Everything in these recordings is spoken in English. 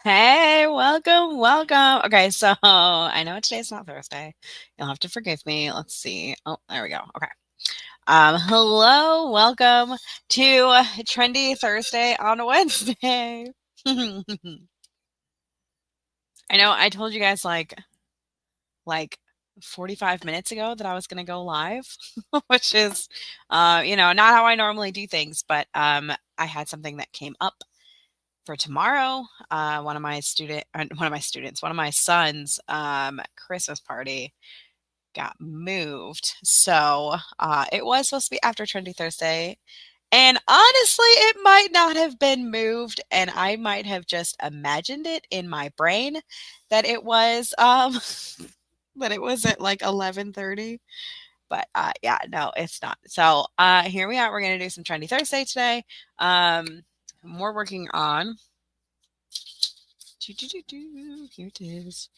Hey, welcome, welcome. Okay, so I know today's not Thursday. You'll have to forgive me. Let's see. Oh, there we go. Okay. Hello, welcome to Trendy Thursday on Wednesday. I know I told you guys like 45 minutes ago that I was going to go live, which is not how I normally do things, but I had something that came up for tomorrow. One of my sons' Christmas party got moved. So it was supposed to be after Trendy Thursday. And honestly, it might not have been moved, and I might have just imagined it in my brain that it was that it was at like 11:30. But yeah, no, it's not. So here we are. We're gonna do some Trendy Thursday today. We're working on here it is.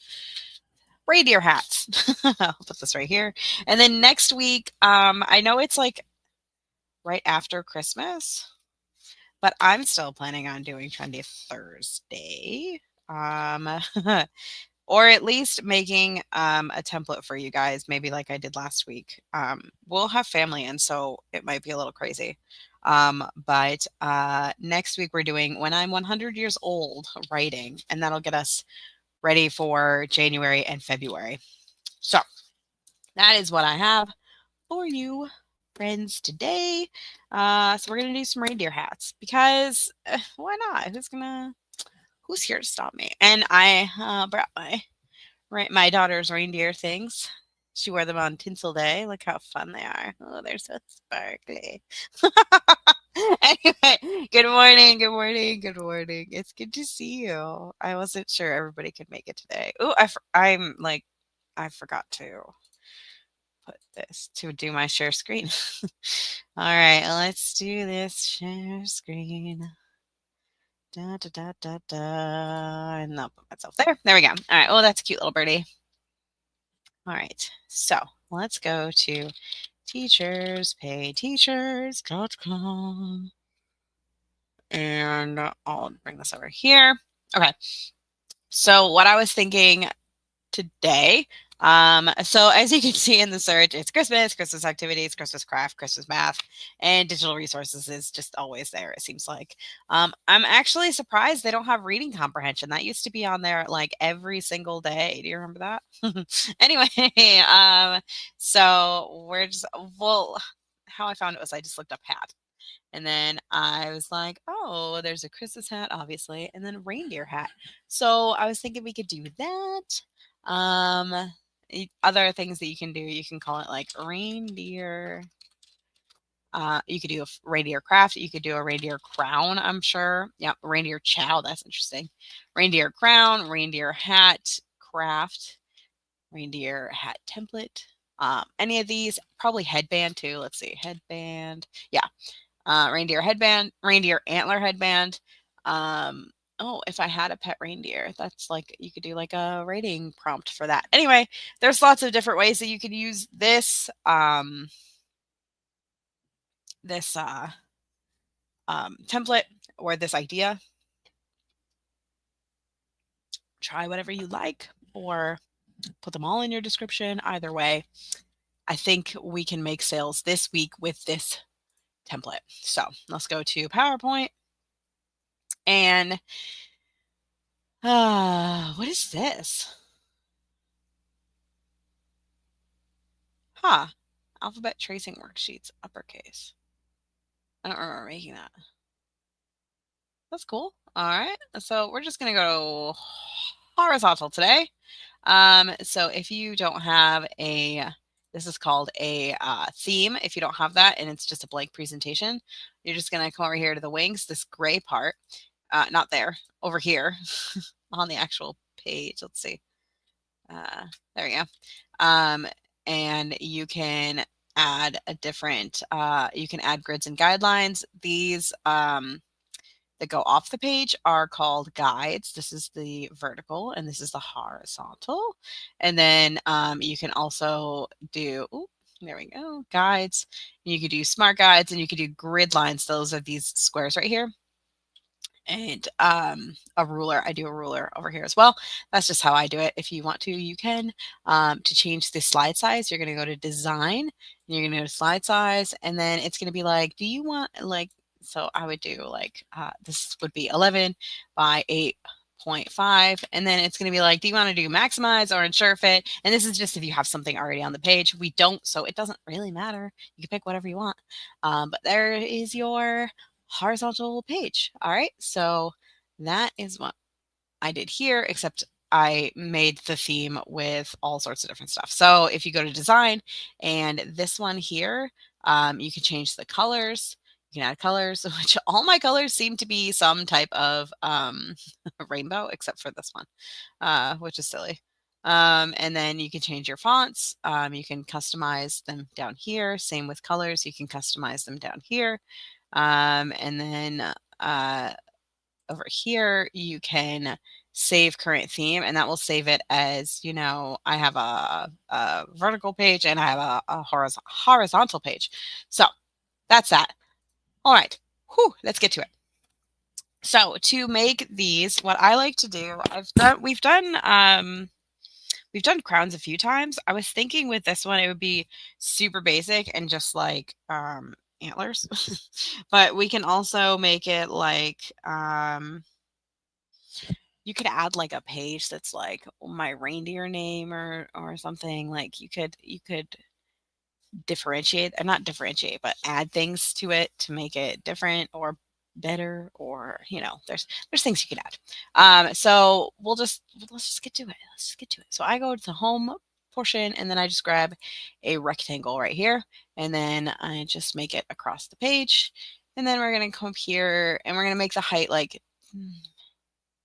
Reindeer hats. I'll put this right here. And then next week, I know it's like right after Christmas, but I'm still planning on doing Trendy Thursday. Um, or at least making a template for you guys, maybe like I did last week. We'll have family in, so it might be a little crazy. But next week we're doing When I'm 100 Years Old writing, and that'll get us ready for January and February. So that is what I have for you, friends, today. So we're gonna do some reindeer hats because why not? Who's here to stop me? And I brought my daughter's reindeer things. She wore them on Tinsel Day. Look how fun they are. Oh, they're so sparkly. Anyway, good morning, good morning, good morning. It's good to see you. I wasn't sure everybody could make it today. Oh, I forgot to put this to do my share screen. All right, let's do this share screen. Da da da da da, and I'll put myself there. There we go. All right. Oh, that's a cute little birdie. All right. So let's go to teacherspayteachers.com. And I'll bring this over here. Okay. So what I was thinking today. So as you can see in the search, it's Christmas activities, Christmas craft, Christmas math, and digital resources is just always there, it seems like. I'm actually surprised they don't have reading comprehension. That used to be on there like every single day. Do you remember that? Anyway, so how I found it was I just looked up hat. And then I was like, oh, there's a Christmas hat, obviously, and then a reindeer hat. So I was thinking we could do that. Um, Other things that you can do, you can call it like reindeer. You could do a reindeer craft. You could do a reindeer crown, I'm sure. Yep, reindeer chow. That's interesting. Reindeer crown, reindeer hat craft, reindeer hat template. Any of these, probably headband too. Let's see, headband. Yeah, reindeer headband, reindeer antler headband. Oh, if I had a pet reindeer, that's like you could do like a rating prompt for that. Anyway, there's lots of different ways that you could use this template or this idea. Try whatever you like, or put them all in your description. Either way, I think we can make sales this week with this template. So let's go to PowerPoint and what is this? Huh. Alphabet tracing worksheets, uppercase. I don't remember making that. That's cool. All right. So we're just going to go horizontal today. So if you don't have this is called a theme. If you don't have that and it's just a blank presentation, you're just going to come over here to the wings, this gray part, not there, over here on the actual page. Let's see. There we go. And you can add you can add grids and guidelines. These that go off the page are called guides. This is the vertical and this is the horizontal. And then you can also do, there we go, guides. You could do smart guides and you could do grid lines. Those are these squares right here. and a ruler. I do a ruler over here as well. That's just how I do it. If you want to, you can. To change the slide size, you're going to go to design, and you're going to go to slide size, and then it's going to be like, do you want like, so I would do like, this would be 11 by 8.5, and then it's going to be like, do you want to do maximize or ensure fit? And this is just if you have something already on the page. We don't, so it doesn't really matter. You can pick whatever you want. But there is your horizontal page. All right, so that is what I did here, except I made the theme with all sorts of different stuff. So if you go to design and this one here, you can change the colors. You can add colors, which all my colors seem to be some type of rainbow, except for this one, which is silly. And then you can change your fonts. You can customize them down here. Same with colors. You can customize them down here. And then over here, you can save current theme, and that will save it as, I have a vertical page and I have a horizontal page. So that's that. All right. Whew, let's get to it. So to make these, what I like to do, we've done crowns a few times. I was thinking with this one, it would be super basic and just like antlers, but we can also make it like, you could add like a page that's like my reindeer name or something. Like you could differentiate, or not differentiate, but add things to it to make it different or better, or there's things you can add. So let's just get to it. Let's just get to it. So I go to the home portion, and then I just grab a rectangle right here, and then I just make it across the page, and then we're gonna come up here and we're gonna make the height like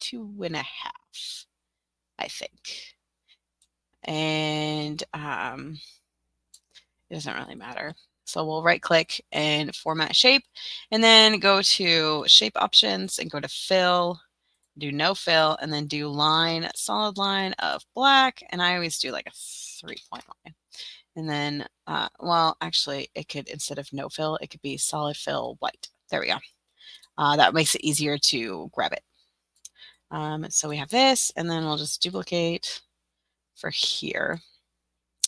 2.5, I think. And it doesn't really matter. So we'll right click and format shape, and then go to shape options and go to fill, do no fill, and then do line, solid line of black. And I always do like a 3-point line. And then, well, actually it could, instead of no fill, it could be solid fill white. There we go. That makes it easier to grab it. So we have this, and then we'll just duplicate for here.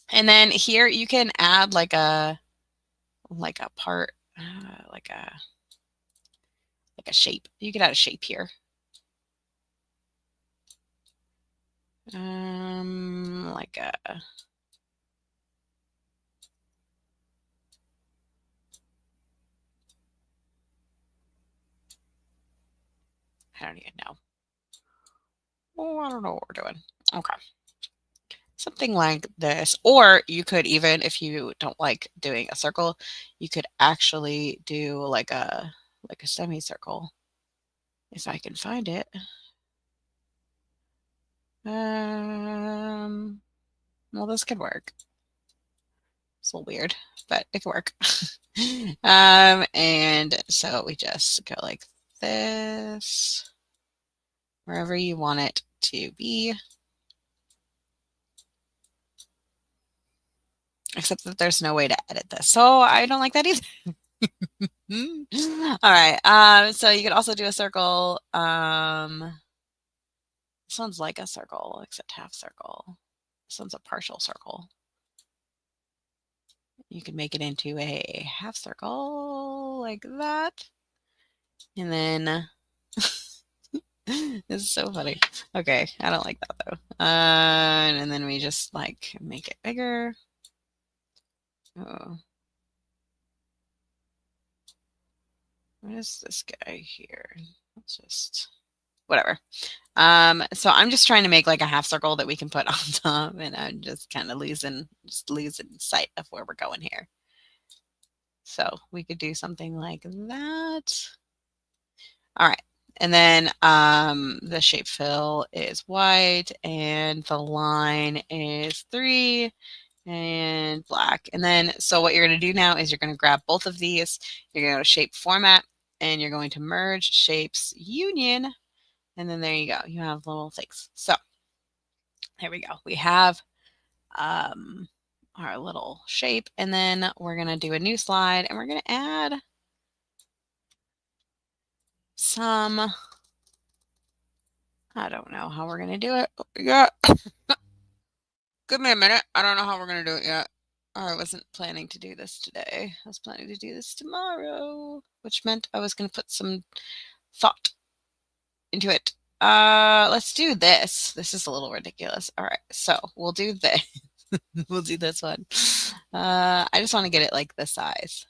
And then here you can add like a part, like a shape. You could add a shape here. Like a, I don't even know. Oh, I don't know what we're doing. Okay. Something like this. Or you could, even if you don't like doing a circle, you could actually do like a semicircle, if I can find it. Well, this could work. It's a little weird, but it could work. And so we just go like this, wherever you want it to be. Except that there's no way to edit this, so I don't like that either. All right. So you could also do a circle. This one's like a circle, except half circle. This one's a partial circle. You can make it into a half circle like that. And then this is so funny. Okay, I don't like that though. And then we just like make it bigger. Oh. What is this guy here? Let's just, whatever. So I'm just trying to make like a half circle that we can put on top, and I'm just kind of losing sight of where we're going here. So we could do something like that. All right. And then the shape fill is white, and the line is 3 and black. And then, so what you're going to do now is you're going to grab both of these. You're going to go to shape format, and you're going to merge shapes union. And then there you go. You have little things. So there we go. We have our little shape, and then we're going to do a new slide, and we're going to add some I don't know how we're gonna do it yet. Give me a minute. I don't know how we're gonna do it yet. I wasn't planning to do this today. I was planning to do this tomorrow, which meant I was gonna put some thought into it. Let's do this. This is a little ridiculous. All right, so we'll do this. We'll do this one. I just want to get it like this size.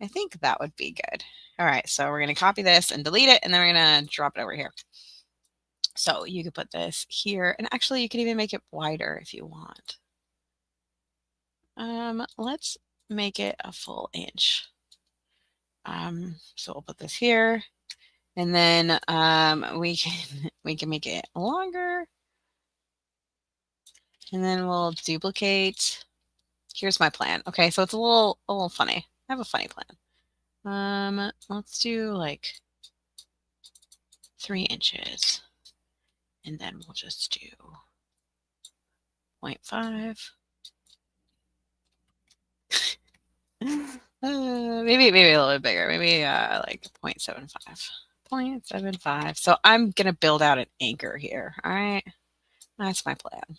I think that would be good. All right, so we're going to copy this and delete it, and then we're going to drop it over here. So you could put this here, and actually you can even make it wider if you want. Let's make it a full inch. So we'll put this here, and then we can make it longer, and then we'll duplicate. Here's my plan. Okay, so it's a little funny. I have a funny plan. Let's do like 3 inches, and then we'll just do 0.5. Maybe a little bit bigger. Maybe like 0.75. 0.75. So I'm gonna build out an anchor here. All right, that's my plan.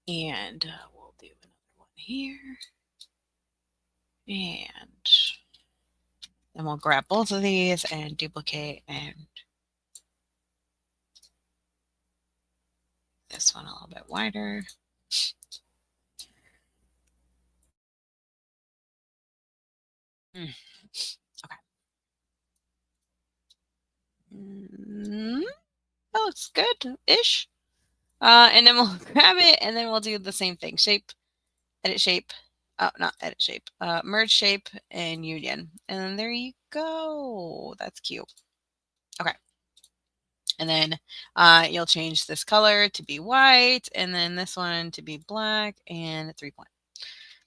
And we'll do another one here, and then we'll grab both of these and duplicate, and this one a little bit wider. Okay. That looks good-ish. And then we'll grab it, and then we'll do the same thing. Shape, edit shape. Oh, not edit shape. Merge shape and union. And then there you go. That's cute. Okay. And then you'll change this color to be white, and then this one to be black and 3 point.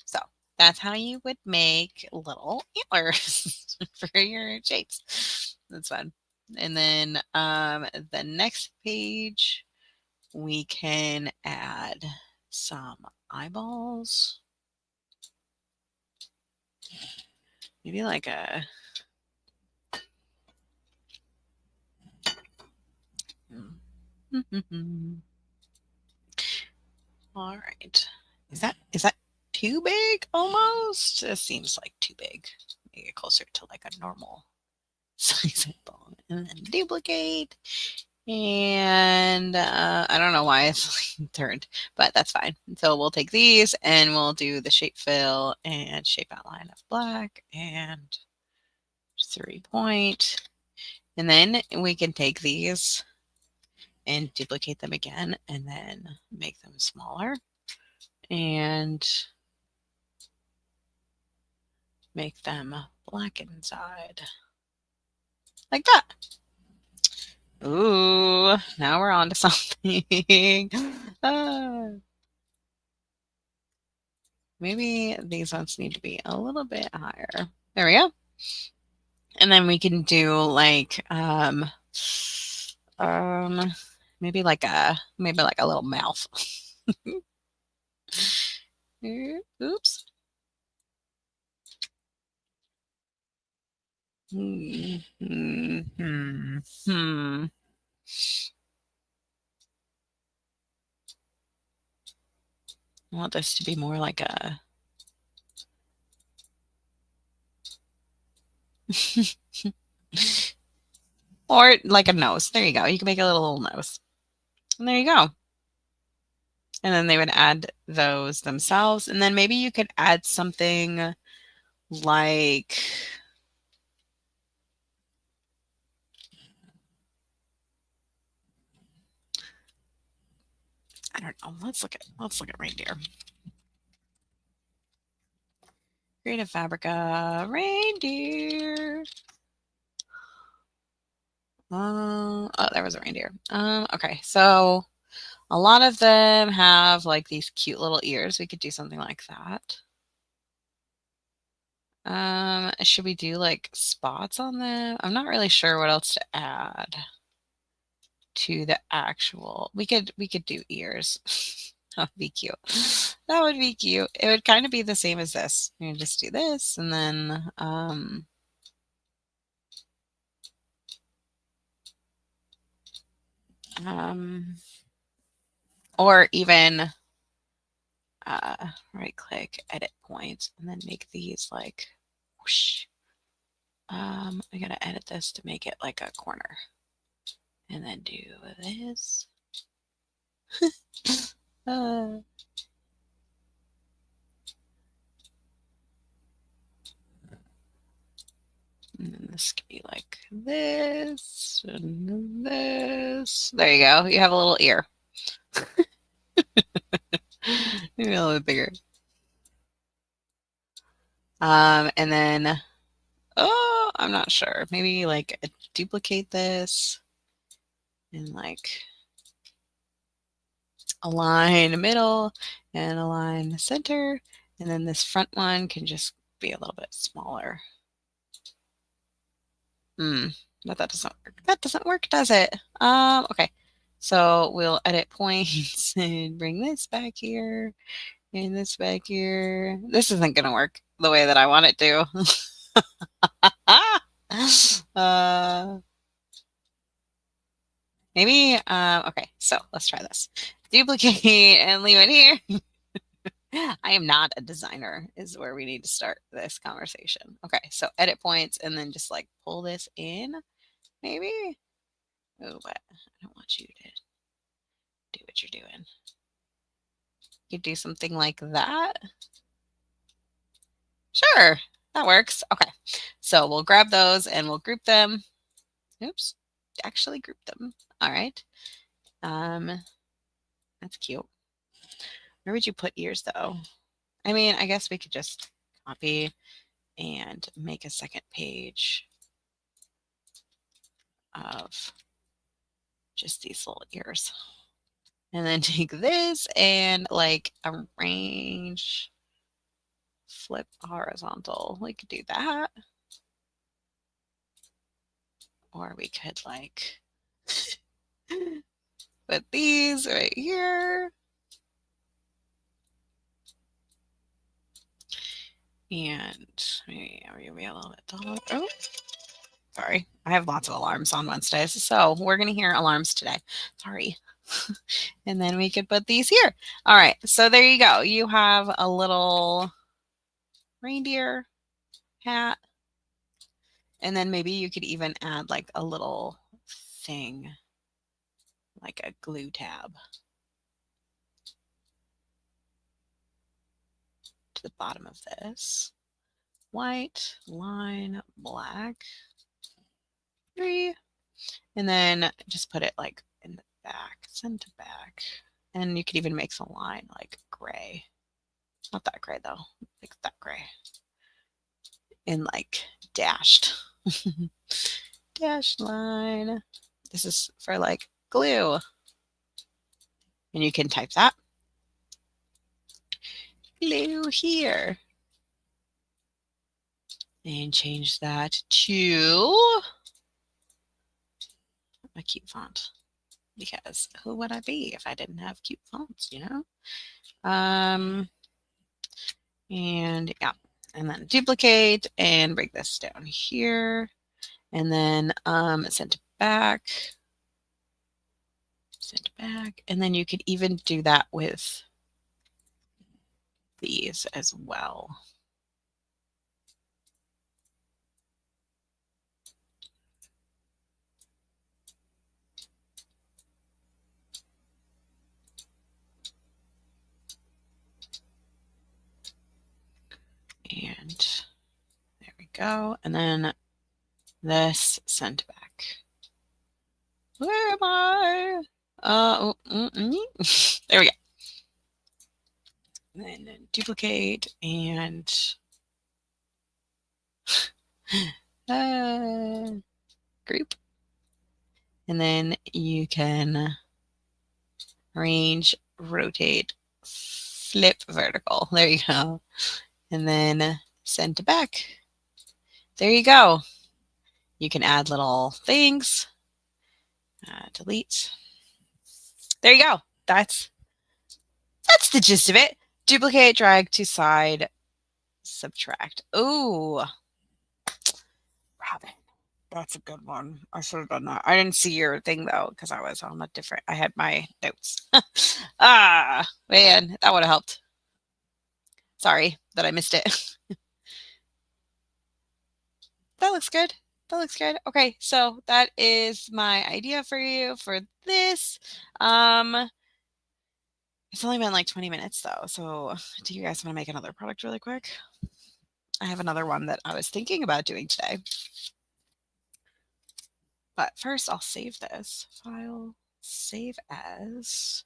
So that's how you would make little antlers for your shapes. That's fun. And then the next page, we can add some eyeballs. Maybe like a all right. Is that too big almost? This seems like too big. Make it closer to like a normal size eyeball. And then duplicate. And I don't know why it's like turned, but that's fine. So we'll take these and we'll do the shape fill and shape outline of black and 3 point. And then we can take these and duplicate them again and then make them smaller and make them black inside. Like that. Ooh, now we're on to something. Maybe these ones need to be a little bit higher. There we go. And then we can do like maybe like a little mouth. Oops. Hmm. I want this to be more like a or like a nose. There you go. You can make a little nose. And there you go. And then they would add those themselves. And then maybe you could add something like I don't know. Let's look at reindeer. Creative Fabrica reindeer. Oh, there was a reindeer. Okay, so a lot of them have like these cute little ears. We could do something like that. Should we do like spots on them? I'm not really sure what else to add to the actual. We could do ears. That would be cute. That would be cute. It would kind of be the same as this. You just do this and then Um, or even right click, edit points, and then make these like whoosh. I gotta edit this to make it like a corner. And then do this. uh, and then this could be like this and this. There you go. You have a little ear. Maybe a little bit bigger. And then, oh, I'm not sure. Maybe like duplicate this and like align the middle and align the center. And then this front one can just be a little bit smaller. But that doesn't work. That doesn't work, does it? Okay. So we'll edit points and bring this back here and this back here. This isn't gonna work the way that I want it to. uh, maybe, okay, so let's try this. Duplicate and leave it here. I am not a designer is where we need to start this conversation. Okay, so edit points and then just like pull this in, maybe. Oh, but I don't want you to do what you're doing. You do something like that. Sure, that works. Okay, so we'll grab those and we'll group them. Oops, actually group them. All right. That's cute. Where would you put ears though? I mean, I guess we could just copy and make a second page of just these little ears. And then take this and like arrange, flip horizontal. We could do that. Or we could like put these right here. And maybe a little bit taller. Oh, sorry. I have lots of alarms on Wednesdays. So we're going to hear alarms today. Sorry. And then we could put these here. All right. So there you go. You have a little reindeer hat. And then maybe you could even add like a little thing, like a glue tab to the bottom of this. White, line, black, 3. And then just put it like in the back, center back. And you could even make some line like gray. Not that gray though, like that gray. And like dashed. Dashed line. This is for like glue. And you can type that. Glue here. And change that to a cute font. Because who would I be if I didn't have cute fonts, you know? And yeah, and then duplicate and bring this down here. And then send it back. Send it back. And then you could even do that with these as well. And there we go. And then this sent back. Where am I? There we go. And then duplicate and group. And then you can arrange, rotate, flip vertical. There you go. And then send to back. There you go. You can add little things. Delete. There you go. That's the gist of it. Duplicate, drag to side, subtract. Ooh, Robin. That's a good one. I should have done that. I didn't see your thing though because I was on a different. I had my notes. Ah, man, that would have helped. Sorry that I missed it. That looks good. That looks good. Okay, so that is my idea for you for this. Um, it's only been like 20 minutes though. So, do you guys want to make another product really quick? I have another one that I was thinking about doing today. But first, I'll save this file. Save as.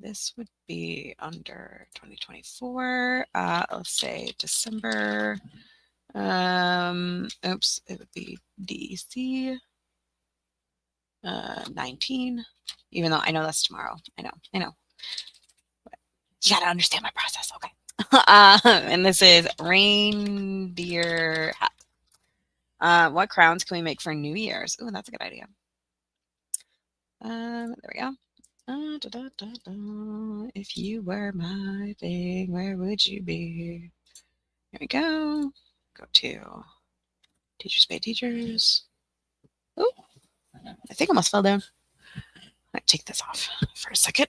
This would be under 2024. Let's say December. Oops, it would be DC 19. Even though I know that's tomorrow. I know. You gotta understand my process, okay? And this is reindeer hat. What crowns can we make for New Year's? Oh, that's a good idea. There we go. Da, da, da, da. If you were my thing, where would you be? Here we go. Go to teachers pay teachers. Oh, I think I almost fell down. I take this off for a second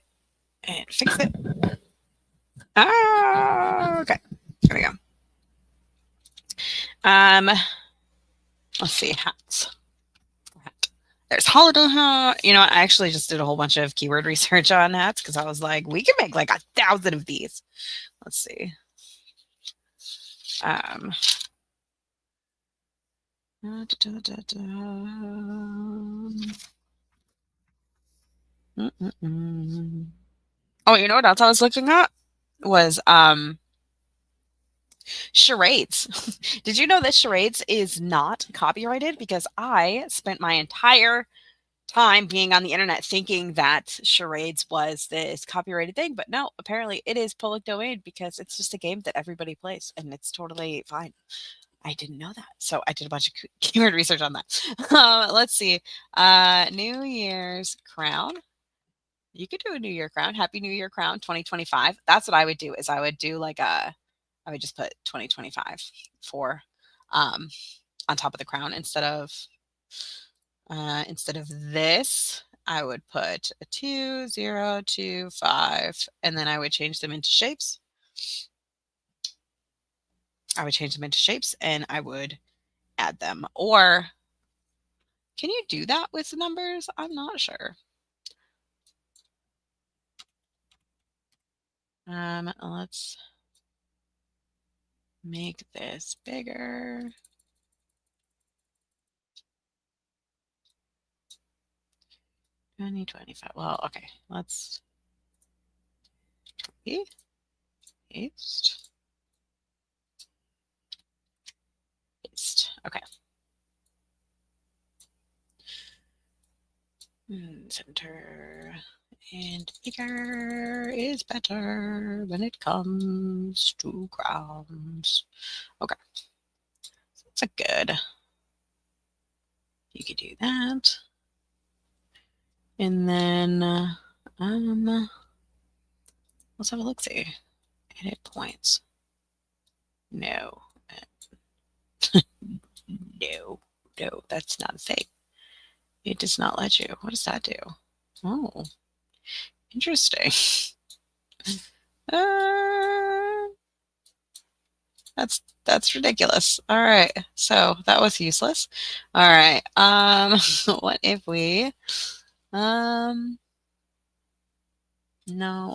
and fix it. Ah, okay. Here we go. Let's see, hats. There's holiday hat. You know what? I actually just did a whole bunch of keyword research on hats because I was like, we can make like 1,000 of these. Let's see. Um, da, da, da, da. Oh, you know what else I was looking at was charades. Did you know that charades is not copyrighted? Because I spent my entire time being on the internet thinking that charades was this copyrighted thing, but no, apparently it is public domain because it's just a game that everybody plays and it's totally fine. I didn't know that. So I did a bunch of keyword research on that. Let's see. New Year's crown. You could do a New Year crown. Happy New Year crown 2025. That's what I would do is I would do like I would just put 2025 for on top of the crown instead of this. I would put a 2025 and then I would change them into shapes. I would change them into shapes and I would add them. Or can you do that with the numbers? I'm not sure. Let's make this bigger. 2025. Well, okay. Let's paste. Paste. Okay. Center and bigger is better when it comes to crowns. Okay. So that's a good. You could do that. And then let's have a look see. Edit points. No. No. No, that's not a thing. It does not let you. What does that do? Oh, interesting. Uh, that's ridiculous. All right. So that was useless. All right. What if we no,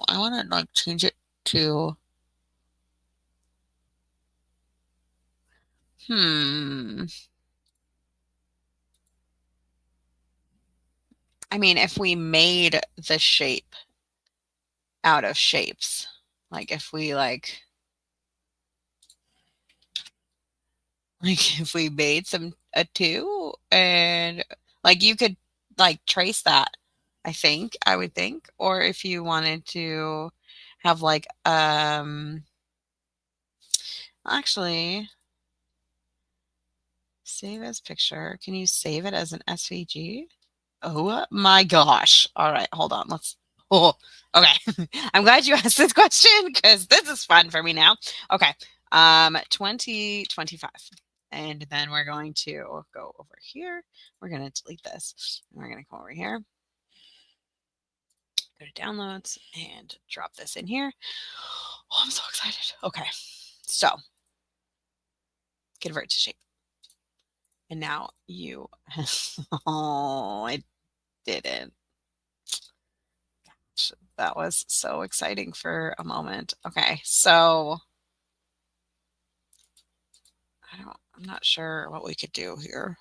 I want to like change it to hmm. I mean, if we made the shape out of shapes, like if we like if we made some a two and like you could like trace that, I would think. Or if you wanted to have like actually save as picture. Can you save it as an SVG? Oh my gosh. All right, hold on. Let's oh okay. I'm glad you asked this question because this is fun for me now. Okay. 2025. And then we're going to go over here. We're going to delete this. And we're going to come over here, go to downloads, and drop this in here. Oh, I'm so excited. Okay. So convert to shape. And now you, oh, I didn't. Gosh, that was so exciting for a moment. Okay. So I'm not sure what we could do here.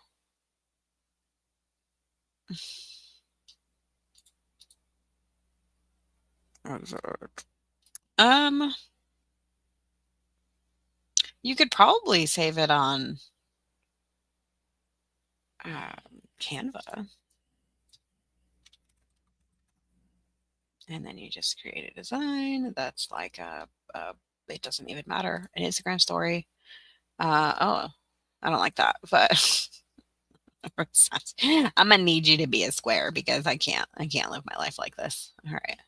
Um, you could probably save it on Canva. And then you just create a design that's like it doesn't even matter, an Instagram story. Oh, I don't like that, but I'm gonna need you to be a square because I can't live my life like this. All right.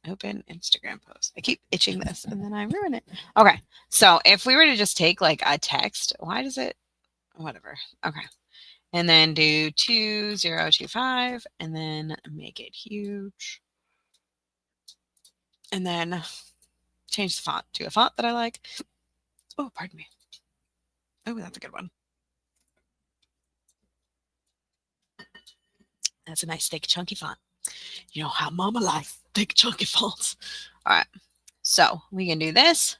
Open Instagram post. I keep itching this and then I ruin it. Okay. So if we were to just take like a text, why does it, whatever. Okay. And then do 2025 and then make it huge. And then change the font to a font that I like. Oh, pardon me. Oh, that's a good one. That's a nice, thick, chunky font. You know how mama likes thick, chunky fonts. All right. So we can do this.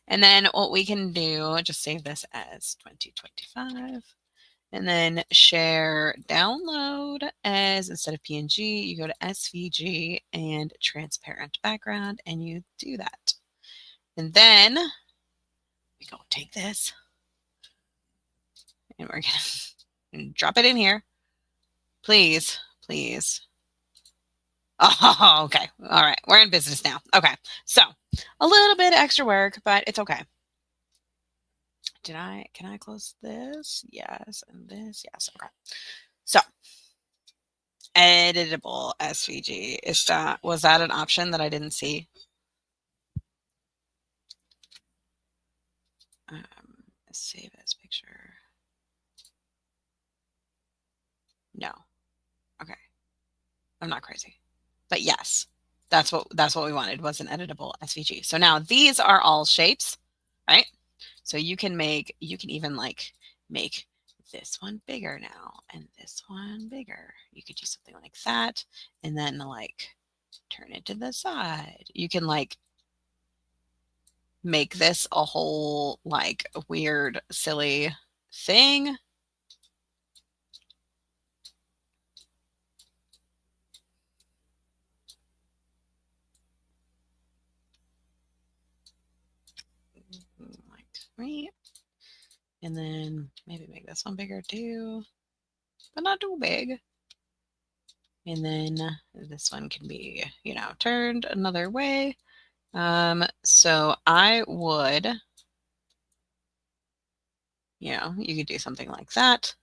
And then what we can do, just save this as 2025. And then share download as, instead of PNG, you go to SVG and transparent background, and you do that. And then we go take this and we're going to drop it in here. Please, please. Oh, okay. All right. We're in business now. Okay. So a little bit extra work, but it's okay. Can I close this? Yes. And this? Yes. Okay. So editable SVG. Was that an option that I didn't see? Save as picture. No. Okay. I'm not crazy. But yes, that's what we wanted, was an editable SVG. So now these are all shapes, right? So you can even like make this one bigger now and this one bigger. You could do something like that and then like turn it to the side. You can like make this a whole like weird, silly thing. Like me. And then maybe make this one bigger too, but not too big. And then this one can be, turned another way. So I would, you could do something like that.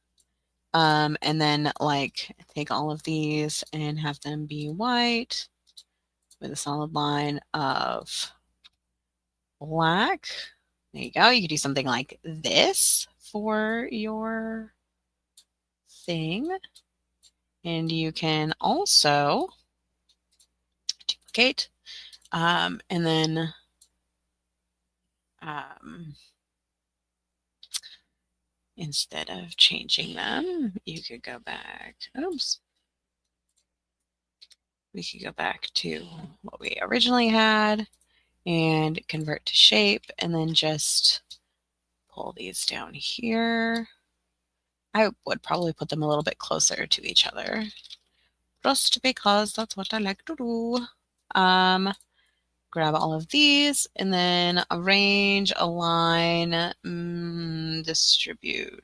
And then like take all of these and have them be white with a solid line of black. There you go. You could do something like this for your thing. And you can also duplicate. And then instead of changing them, you could go back. Oops. We could go back to what we originally had and convert to shape and then just pull these down here. I would probably put them a little bit closer to each other just because that's what I like to do. Grab all of these and then arrange, align, distribute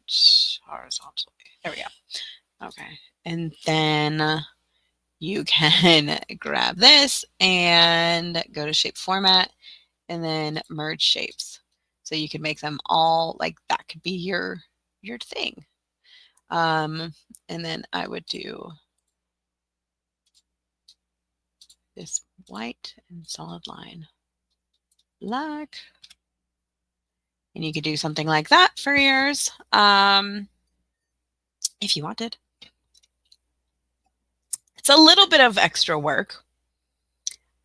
horizontally. There we go. Okay. And then you can grab this and go to shape format and then merge shapes. So you can make them all like that could be your thing. And then I would do this white and solid line black. And you could do something like that for yours if you wanted. It's a little bit of extra work,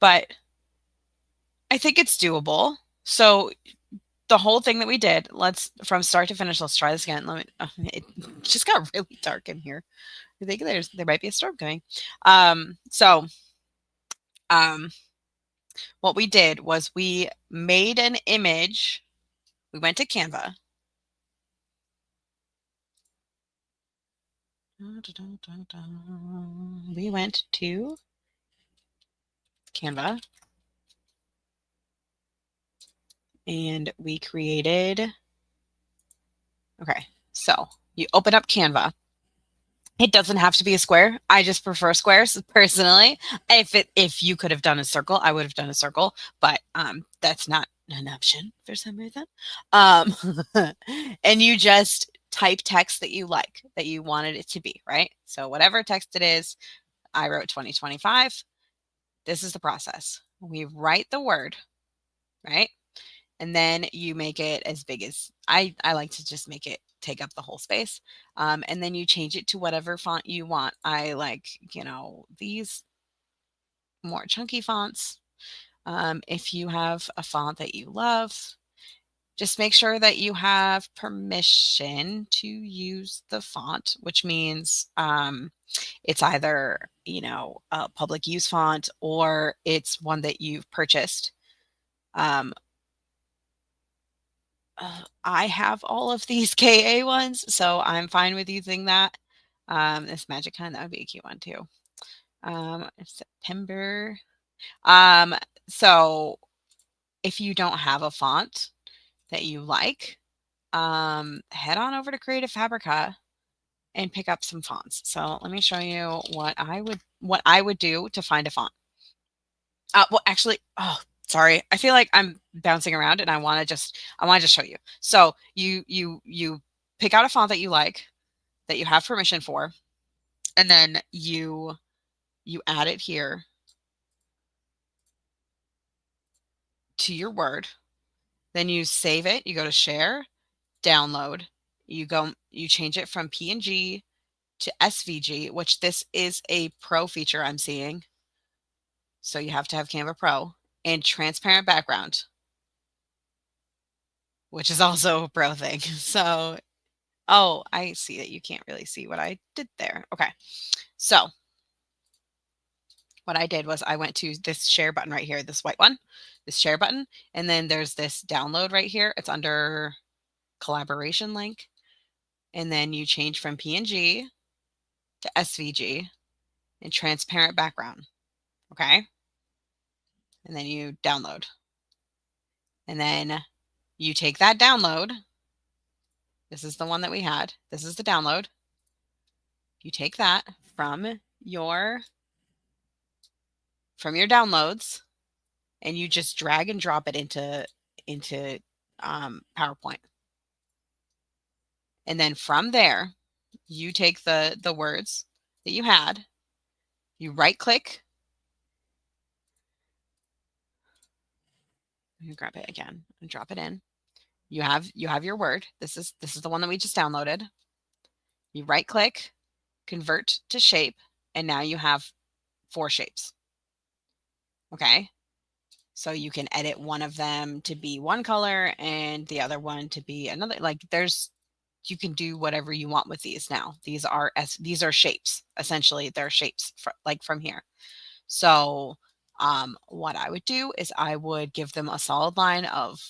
but I think it's doable. So the whole thing that we did, let's from start to finish, let's try this again. It just got really dark in here. I think there might be a storm coming. So um, what we did was we made an image. We went to Canva. We went to Canva and we created. Okay, so you open up Canva. It doesn't have to be a square. I just prefer squares personally. If you could have done a circle, I would have done a circle, but that's not an option for some reason. Um, and you just type text that you like, that you wanted it to be, right? So whatever text it is, I wrote 2025. This is the process. We write the word, right? And then you make it as big as I like to just make it take up the whole space. And then you change it to whatever font you want. I like, these more chunky fonts. If you have a font that you love, just make sure that you have permission to use the font, which means it's either, a public use font or it's one that you've purchased. Um, I have all of these KA ones, so I'm fine with using that. This Magic Kind, that would be a cute one too. September. Um, so if you don't have a font that you like, head on over to Creative Fabrica and pick up some fonts. So let me show you what I would do to find a font. Well, actually, oh, sorry. I feel like I'm bouncing around, and I want to just show you. So you pick out a font that you like, that you have permission for, and then you add it here to your Word. Then you save it. You go to Share, Download. You change it from PNG to SVG, which this is a Pro feature I'm seeing. So you have to have Canva Pro, and transparent background, which is also a Pro thing. So, oh, I see that you can't really see what I did there. Okay. So what I did was I went to this share button right here, this white one, this share button, and then there's this download right here. It's under collaboration link. And then you change from PNG to SVG and transparent background. Okay. And then you download. And then you take that download. This is the one that we had. This is the download. You take that from your downloads and you just drag and drop it into PowerPoint. And then from there, you take the words that you had, you right click, you grab it again and drop it in. You have your word. This is the one that we just downloaded. You right click, convert to shape, and now you have 4 shapes. Okay? So you can edit one of them to be one color and the other one to be another. Like you can do whatever you want with these now. These are shapes. Essentially, they're shapes from here. So what I would do is I would give them a solid line of,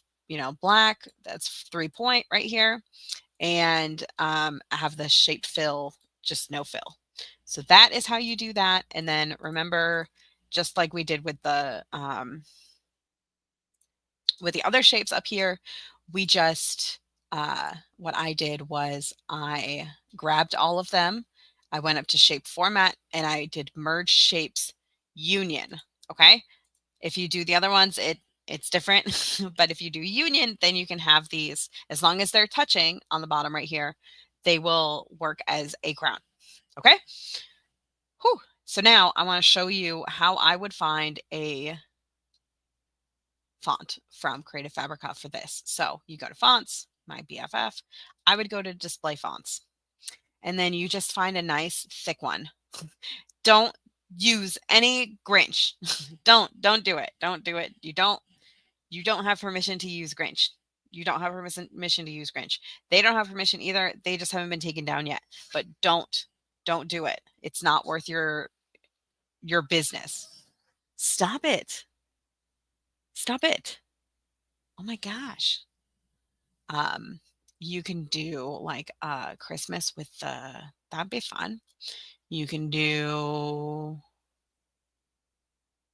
black. That's 3 point right here. And have the shape fill, just no fill. So that is how you do that. And then remember, just like we did with the other shapes up here, we just, what I did was I grabbed all of them. I went up to shape format and I did merge shapes union. Okay. If you do the other ones, it's different, but if you do union, then you can have these, as long as they're touching on the bottom right here, they will work as a crown. Okay. Whew. So now I want to show you how I would find a font from Creative Fabrica for this. So you go to fonts, my BFF. I would go to display fonts. And then you just find a nice thick one. Don't use any Grinch. Don't do it. Don't do it. You don't have permission to use Grinch. You don't have permission to use Grinch. They don't have permission either. They just haven't been taken down yet. But don't do it. It's not worth your business. Stop it. Stop it. Oh my gosh. Um, you can do like Christmas with the that'd be fun. You can do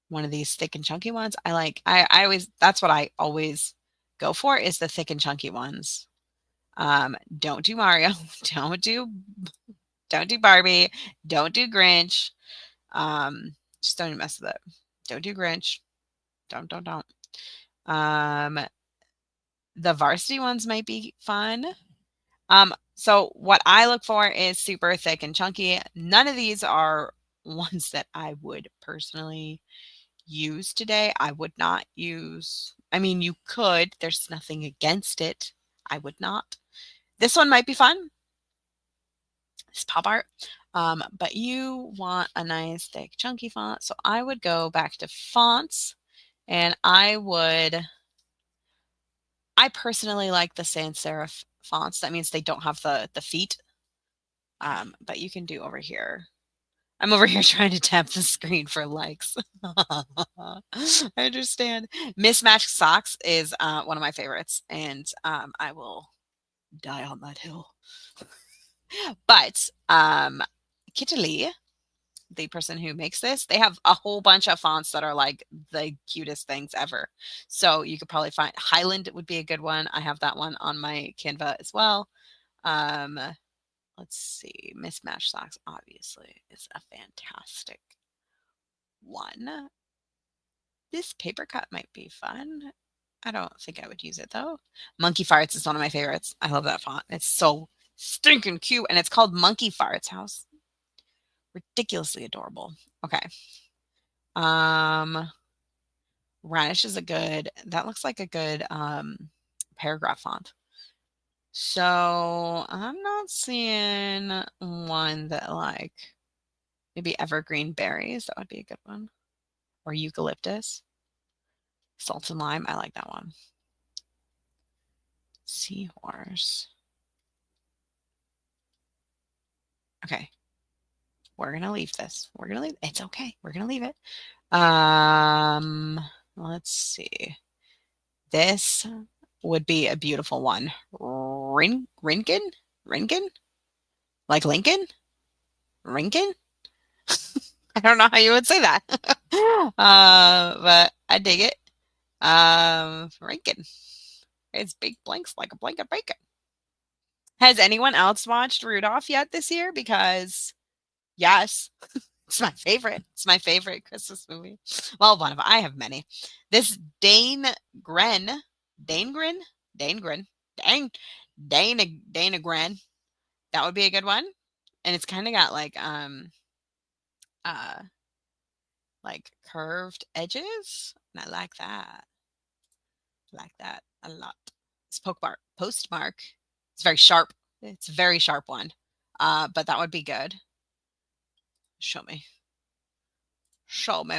one of these thick and chunky ones. I always that's what I always go for is the thick and chunky ones. Don't do Mario. Don't do don't do Barbie. Don't do Grinch. Just don't mess with it. Don't do Grinch. Don't. Um, the varsity ones might be fun. So what I look for is super thick and chunky. None of these are ones that I would personally use today. I would not use, I mean, you could, there's nothing against it. I would not. This one might be fun. This pop art. But you want a nice thick chunky font. So I would go back to fonts and I personally like the sans serif fonts. That means they don't have the feet. But you can do over here. I'm over here trying to tap the screen for likes. I understand. Mismatched Socks is one of my favorites, and I will die on that hill. But Kitali, the person who makes this, they have a whole bunch of fonts that are like the cutest things ever. So you could probably find Highland would be a good one. I have that one on my Canva as well. Let's see. Mismatched Socks obviously is a fantastic one. This paper cut might be fun. I don't think I would use it though. Monkey Farts is one of my favorites. I love that font. It's so stinking cute, and it's called Monkey Farts House. Ridiculously adorable. Okay. Radish is that looks like a good paragraph font. So I'm not seeing one that like maybe evergreen berries. That would be a good one. Or eucalyptus. Salt and lime. I like that one. Seahorse. Okay. We're going to leave this. We're going to leave. It's okay. We're going to leave it. Let's see. This would be a beautiful one. Rinkin? Like Lincoln? Rinkin? I don't know how you would say that. But I dig it. Rinkin. It's big blanks like a blanket of bacon. Has anyone else watched Rudolph yet this year? Because yes, it's my favorite. It's my favorite Christmas movie. Well, I have many. This Dana Gren, Dane Gren. That would be a good one. And it's kind of got like curved edges. And I like that. I like that a lot. It's postmark. It's very sharp. It's a very sharp one. But that would be good. Show me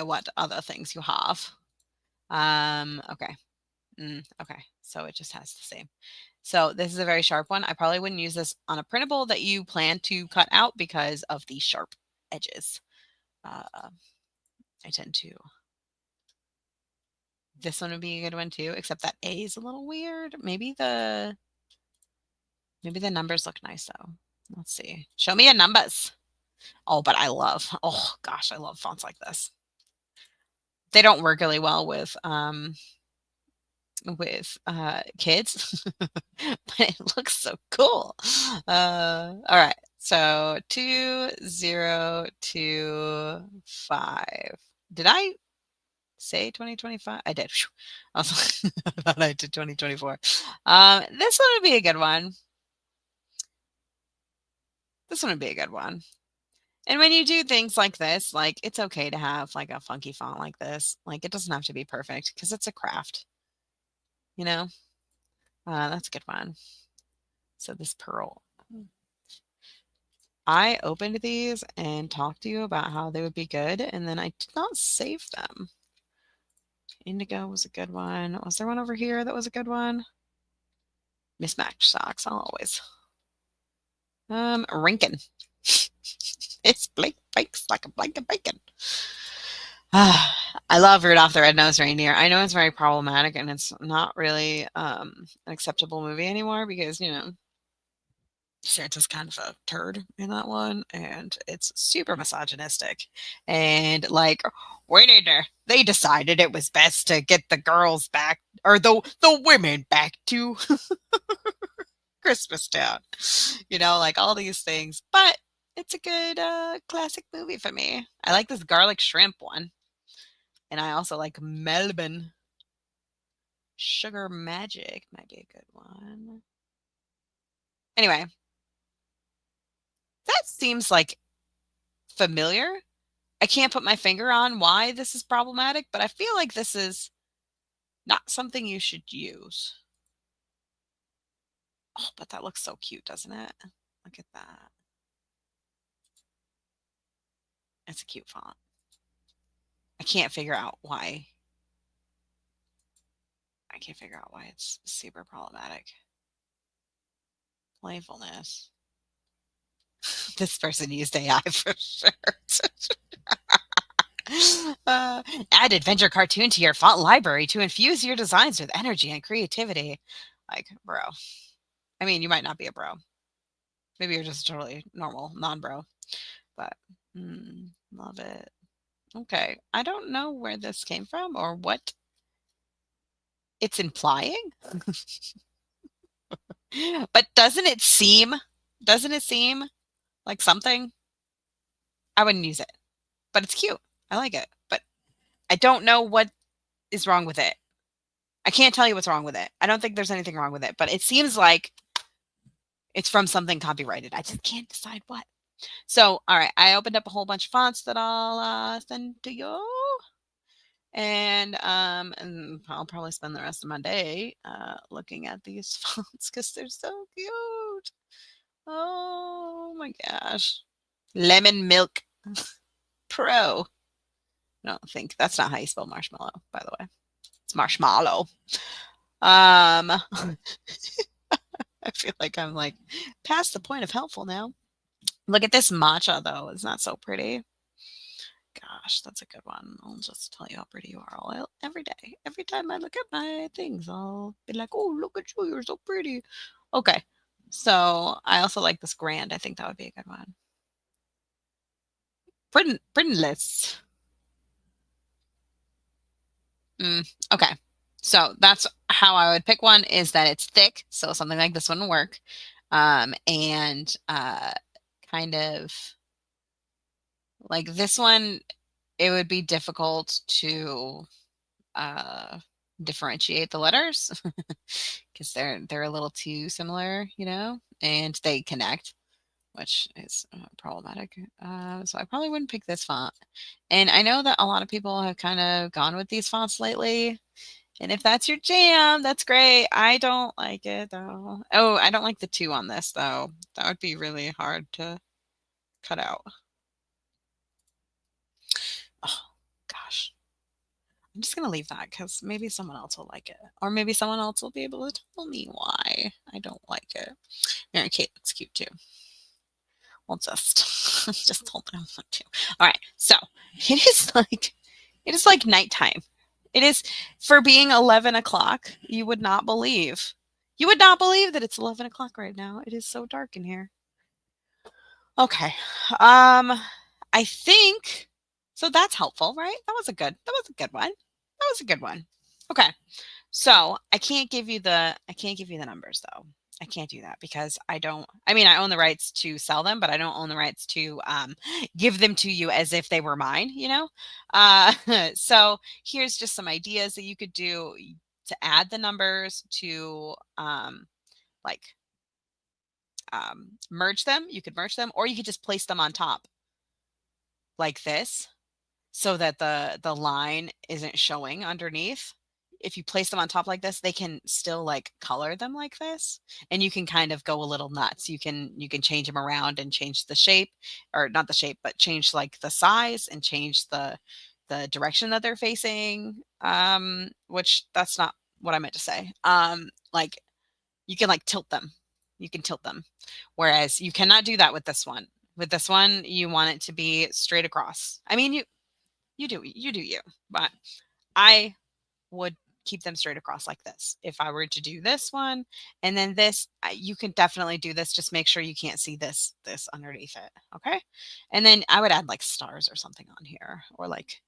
what other things you have. Okay. Okay. So it just has the same. So this is a very sharp one. I probably wouldn't use this on a printable that you plan to cut out because of the sharp edges. I tend to. This one would be a good one too, except that A is a little weird. Maybe the numbers look nice though. Let's see. Show me your numbers. Oh, but oh gosh, I love fonts like this. They don't work really well with kids, but it looks so cool. All right. So 2025. Did I say 2025? I did. I thought I did 2024. This one would be a good one. This one would be a good one. And when you do things like this, like it's okay to have like a funky font like this. Like it doesn't have to be perfect because it's a craft. you know? That's a good one. So this pearl. I opened these and talked to you about how they would be good, and then I did not save them. Indigo was a good one. Was there one over here that was a good one? Mismatched socks, I'll always. Rinkin. It's Blake bakes like a blanket bacon. I love Rudolph the Red-Nosed Reindeer. I know it's very problematic and it's not really an acceptable movie anymore because, Santa's kind of a turd in that one, and it's super misogynistic. And like, they decided it was best to get the girls back or the women back to Christmas Town. Like all these things. But it's a good classic movie for me. I like this garlic shrimp one. And I also like Melbourne. Sugar Magic might be a good one. Anyway, that seems like familiar. I can't put my finger on why this is problematic, but I feel like this is not something you should use. Oh, but that looks so cute, doesn't it? Look at that. It's a cute font. I can't figure out why. I can't figure out why it's super problematic. Playfulness. This person used AI for sure. Add adventure cartoon to your font library to infuse your designs with energy and creativity. Like, bro. I mean, you might not be a bro. Maybe you're just totally normal, non-bro. But love it. Okay. I don't know where this came from or what it's implying. But doesn't it seem like something? I wouldn't use it. But it's cute. I like it. But I don't know what is wrong with it. I can't tell you what's wrong with it. I don't think there's anything wrong with it, but it seems like it's from something copyrighted. I just can't decide what. So, all right, I opened up a whole bunch of fonts that I'll send to you. And I'll probably spend the rest of my day looking at these fonts because they're so cute. Oh my gosh. Lemon Milk Pro. I don't think that's not how you spell marshmallow, by the way. It's marshmallow. I feel like I'm like past the point of helpful now. Look at this matcha though. It's not so pretty. Gosh, that's a good one. I'll just tell you how pretty you are all every day. Every time I look at my things, I'll be like, "Oh, look at you! You're so pretty." Okay, so I also like this grand. I think that would be a good one. Printless. Okay, so that's how I would pick one. Is that it's thick, so something like this wouldn't work, and kind of like this one. It would be difficult to uh, differentiate the letters because they're a little too similar, and they connect, which is problematic. So I probably wouldn't pick this font. And I know that a lot of people have kind of gone with these fonts lately. And if that's your jam, that's great. I don't like it though. Oh, I don't like the two on this though. That would be really hard to cut out. Oh, gosh. I'm just gonna leave that because maybe someone else will like it, or maybe someone else will be able to tell me why I don't like it. Mary Kate looks cute too. We'll just just told me I want to. All right, so it is like nighttime. It is for being 11 o'clock. You would not believe that it's 11 o'clock right now. It is so dark in here. Okay, I think so. That's helpful, right? That was a good one. That was a good one. Okay. So I can't give you the numbers though. I can't do that because I mean, I own the rights to sell them, but I don't own the rights to give them to you as if they were mine. So here's just some ideas that you could do to add the numbers to like merge them. You could merge them, or you could just place them on top like this so that the line isn't showing underneath. if you place them on top like this, they can still like color them like this, and you can kind of go a little nuts. You can change them around and change the shape, or not the shape, but change like the size and change the direction that they're facing. Which that's not what I meant to say. Like you can like tilt them. You can tilt them. Whereas you cannot do that with this one. With this one, you want it to be straight across. I mean, you do you, but I would keep them straight across like this. If I were to do this one and then this, you can definitely do this. Just make sure you can't see this underneath it. Okay. And then I would add like stars or something on here, or like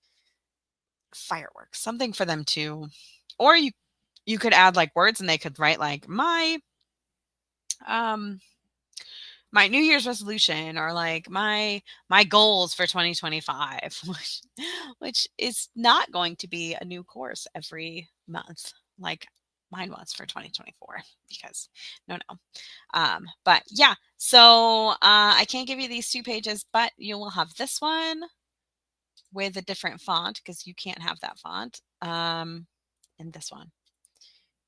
fireworks, something for them to, or you could add like words and they could write like um my New Year's resolution, or like my goals for 2025, which is not going to be a new course every month like mine was for 2024, because no. But yeah, so I can't give you these 2 pages, but you will have this one with a different font because you can't have that font. And this one.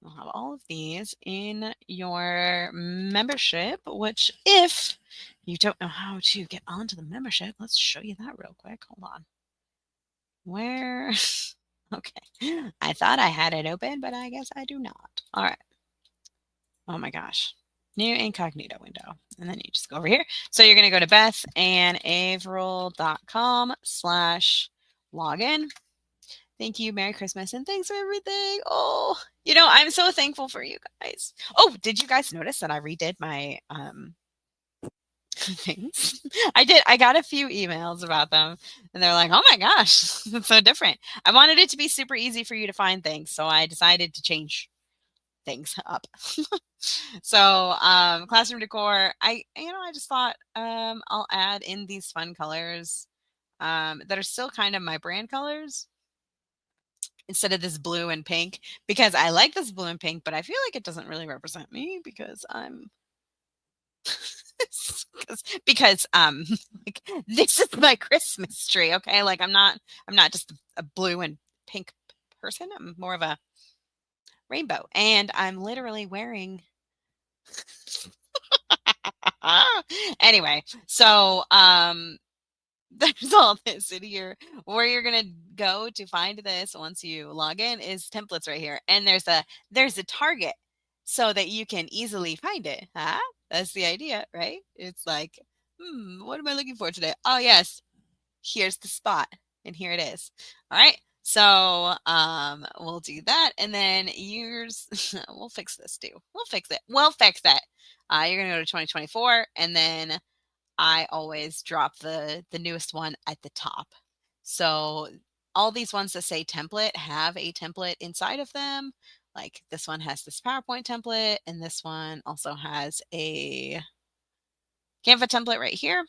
You'll have all of these in your membership, which if you don't know how to get onto the membership, let's show you that real quick. Hold on. Where? Okay. I thought I had it open, but I guess I do not. All right. Oh my gosh. New incognito window. And then you just go over here. So you're going to go to bethandaverill.com/login. Thank you. Merry Christmas and thanks for everything. Oh, I'm so thankful for you guys. Oh, did you guys notice that I redid my things? I did. I got a few emails about them and they're like, "Oh my gosh, it's so different." I wanted it to be super easy for you to find things, so I decided to change things up. So, classroom decor, I just thought I'll add in these fun colors that are still kind of my brand colors, instead of this blue and pink, because I like this blue and pink, but I feel like it doesn't really represent me because I'm because like this is my Christmas tree, okay? Like I'm not just a blue and pink person. I'm more of a rainbow, and I'm literally wearing anyway, so there's all this in here. Where you're gonna go to find this once you log in is templates right here, and there's a target so that you can easily find it. Huh? That's the idea, right? It's like, what am I looking for today? Oh yes, here's the spot, and here it is. All right. So we'll do that, and then yours. We'll fix this too. We'll fix it. We'll fix it. You're gonna go to 2024, and then I always drop the newest one at the top. So all these ones that say template have a template inside of them. Like this one has this PowerPoint template, and this one also has a Canva template right here.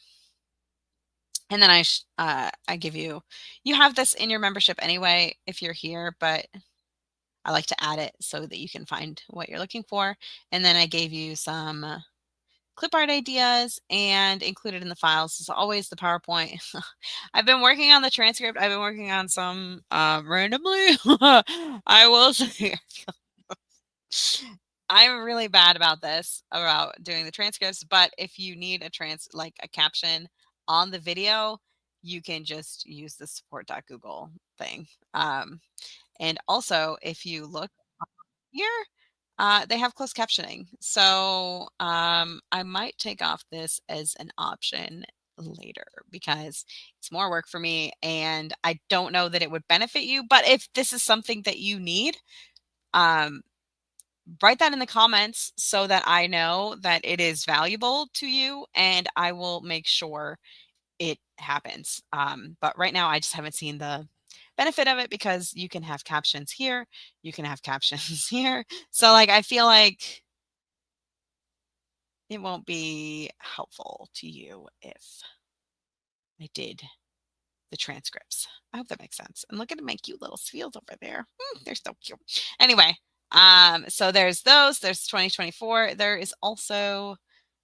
And then I give you have this in your membership anyway if you're here, but I like to add it so that you can find what you're looking for. And then I gave you some clip art ideas, and included in the files is always the PowerPoint. I've been working on the transcript. I've been working on some randomly. I will say I'm really bad about this, about doing the transcripts, but if you need like a caption on the video, you can just use the support.google thing. And also if you look here, they have closed captioning. So I might take off this as an option later because it's more work for me and I don't know that it would benefit you. But if this is something that you need, um, write that in the comments so that I know that it is valuable to you, and I will make sure it happens. But right now I just haven't seen the benefit of it because you can have captions here, you can have captions here. So like I feel like it won't be helpful to you if I did the transcripts. I hope that makes sense. And look at my cute little seals over there. They're so cute. Anyway, so there's those. There's 2024. There is also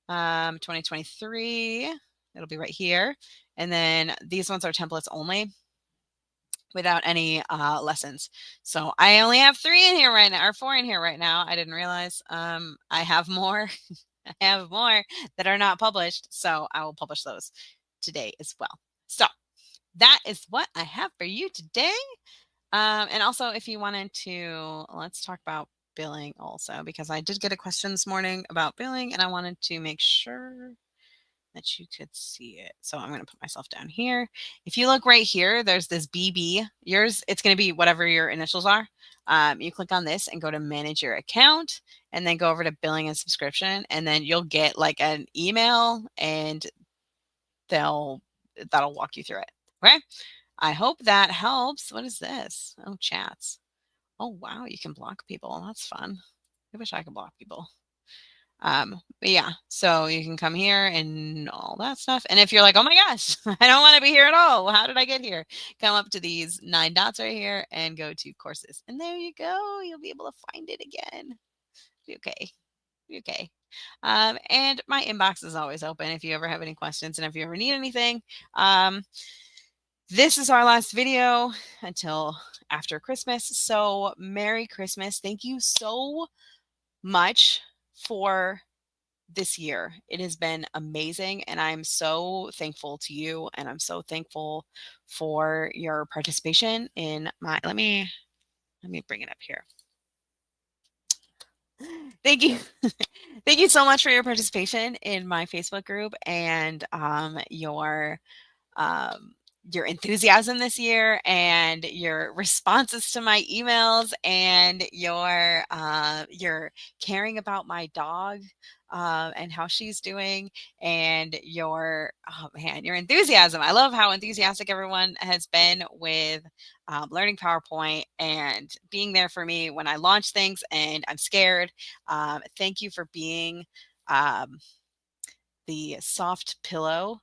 2023. It'll be right here. And then these ones are templates only. without any lessons. So I only have 3 in here right now, or 4 in here right now. I didn't realize. I have more. I have more that are not published, so I will publish those today as well. So that is what I have for you today. And also, if you wanted to, let's talk about billing also, because I did get a question this morning about billing, and I wanted to make sure that you could see it. So I'm going to put myself down here. If you look right here, there's this BB. Yours, it's going to be whatever your initials are. You click on this and go to manage your account, and then go over to billing and subscription, and then you'll get like an email, and that'll walk you through it. Okay. I hope that helps. What is this? Oh, chats. Oh, wow. You can block people. That's fun. I wish I could block people. But yeah, so you can come here and all that stuff. And if you're like, oh my gosh, I don't want to be here at all. How did I get here? Come up to these 9 dots right here and go to courses. And there you go. You'll be able to find it again. Be okay. Be okay. And my inbox is always open if you ever have any questions and if you ever need anything. This is our last video until after Christmas. So Merry Christmas. Thank you so much for this year. It has been amazing, and I'm so thankful to you, and I'm so thankful for your participation in my let me bring it up here. Thank you. Thank you so much for your participation in my Facebook group and um, your enthusiasm this year and your responses to my emails and your caring about my dog and how she's doing and your enthusiasm. I love how enthusiastic everyone has been with learning PowerPoint and being there for me when I launch things and I'm scared. Thank you for being the soft pillow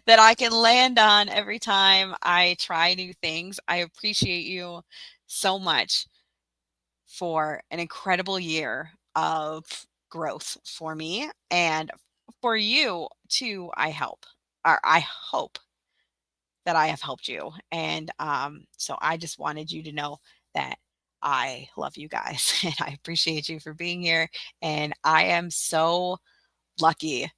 that I can land on every time I try new things. I appreciate you so much for an incredible year of growth for me and for you too. I hope that I have helped you. And so I just wanted you to know that I love you guys and I appreciate you for being here. And I am so lucky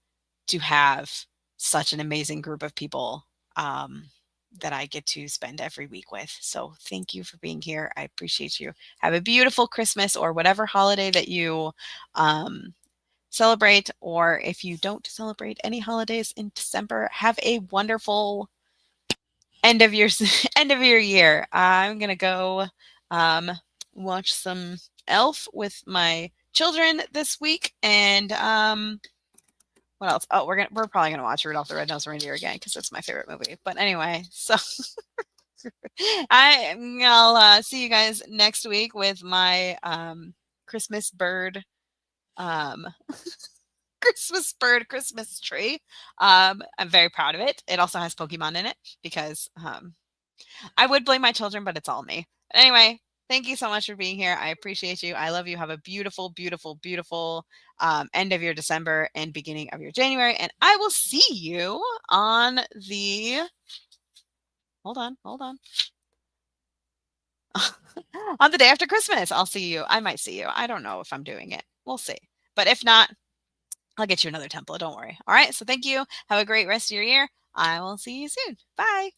to have such an amazing group of people that I get to spend every week with. So thank you for being here. I appreciate you. Have a beautiful Christmas or whatever holiday that you celebrate. Or if you don't celebrate any holidays in December, have a wonderful end of your end of your year. I'm gonna go watch some Elf with my children this week, and what else? Oh, we're probably gonna watch Rudolph the Red-Nosed Reindeer again because it's my favorite movie. But anyway, so I'll see you guys next week with my Christmas bird um Christmas tree. I'm very proud of it. It also has Pokemon in it because I would blame my children, but it's all me. But anyway, thank you so much for being here. I appreciate you. I love you. Have a beautiful, beautiful, beautiful end of your December and beginning of your January. And I will see you on the. Hold on. On the day after Christmas. I'll see you. I might see you. I don't know if I'm doing it. We'll see. But if not, I'll get you another template. Don't worry. All right. So thank you. Have a great rest of your year. I will see you soon. Bye.